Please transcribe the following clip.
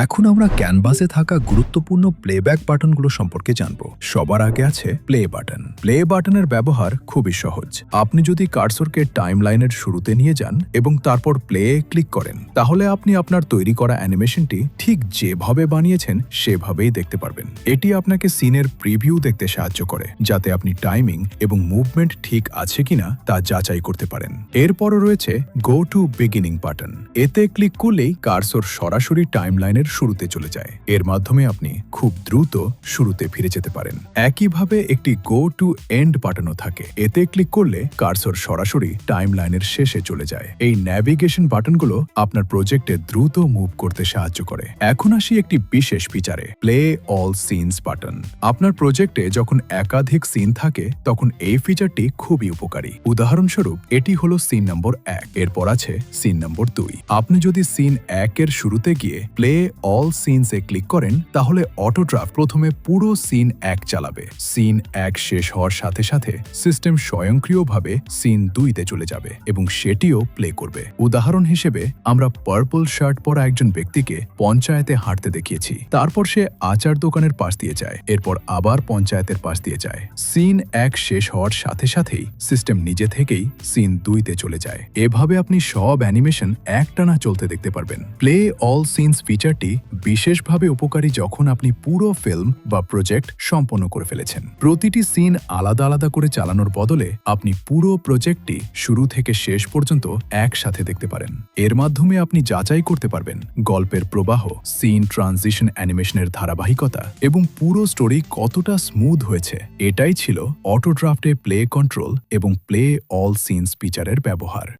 এখন আমরা ক্যানভাসে থাকা গুরুত্বপূর্ণ প্লেব্যাক বাটনগুলো সম্পর্কে জানব। সবার আগে আছে প্লে বাটন। প্লে বাটনের ব্যবহার খুবই সহজ। আপনি যদি কার্সরকে টাইমলাইনের শুরুতে নিয়ে যান এবং তারপর প্লে ক্লিক করেন, তাহলে আপনি আপনার তৈরি করা অ্যানিমেশনটি ঠিক যেভাবে বানিয়েছেন সেভাবেই দেখতে পারবেন। এটি আপনাকে সিনের প্রিভিউ দেখতে সাহায্য করে, যাতে আপনি টাইমিং এবং মুভমেন্ট ঠিক আছে কিনা তা যাচাই করতে পারেন। এরপরও রয়েছে গো টু বিগিনিং বাটন। এতে ক্লিক করলেই কার্সর সরাসরি টাইমলাইনের শুরুতে চলে যায়। এর মাধ্যমে আপনি খুব দ্রুত শুরুতে ফিরে যেতে পারেন। একইভাবে একটি গো টু এন্ড বাটনও থাকে। এতে ক্লিক করলে কার্সর সরাসরি টাইমলাইনের শেষে চলে যায়। এই ন্যাভিগেশন বাটনগুলো আপনার প্রজেক্টে দ্রুত মুভ করতে সাহায্য করে। এখন আসি একটি বিশেষ ফিচারে, প্লে অল সিনস বাটন। আপনার প্রজেক্টে যখন একাধিক সিন থাকে তখন এই ফিচারটি খুবই উপকারী। উদাহরণস্বরূপ, এটি হলো সিন নম্বর 1, এরপর আছে সিন নম্বর 2। আপনি যদি সিন 1 এর শুরুতে গিয়ে প্লে অল সিনস এ ক্লিক করেন, তাহলে অটোড্রাফট প্রথমে পুরো সিন 1 চালাবে। সিন 1 শেষ হওয়ার সাথে সাথে সিস্টেম স্বয়ংক্রিয়ভাবে সিন 2-তে চলে যাবে এবং সেটিও প্লে করবে। উদাহরণ হিসেবে, আমরা পার্পল শার্ট পরা একজন ব্যক্তিকে পঞ্চায়েতে হাঁটতে দেখিয়েছি। তারপর সে আচার দোকানের পাশ দিয়ে যায়, এরপর আবার পঞ্চায়েতের পাশ দিয়ে যায়। সিন 1 শেষ হওয়ার সাথে সাথেই সিস্টেম নিজে থেকেই সিন 2-তে চলে যায়। এভাবে আপনি সব অ্যানিমেশন একটানা চলতে দেখতে পারবেন। প্লে অল সিনস ফিচারটি বিশেষভাবে উপকারী যখন আপনি পুরো ফিল্ম বা প্রজেক্ট সম্পন্ন করে ফেলেছেন। প্রতিটি সিন আলাদা আলাদা করে চালানোর বদলে আপনি পুরো প্রজেক্টটি শুরু থেকে শেষ পর্যন্ত একসাথে দেখতে পারেন। এর মাধ্যমে আপনি যাচাই করতে পারবেন গল্পের প্রবাহ, সিন ট্রানজিশন অ্যানিমেশনের ধারাবাহিকতা এবং পুরো স্টোরি কতটা স্মুথ হয়েছে। এটাই ছিল অটোড্রাফটে প্লে কন্ট্রোল এবং প্লে অল সিনস ফিচারের ব্যবহার।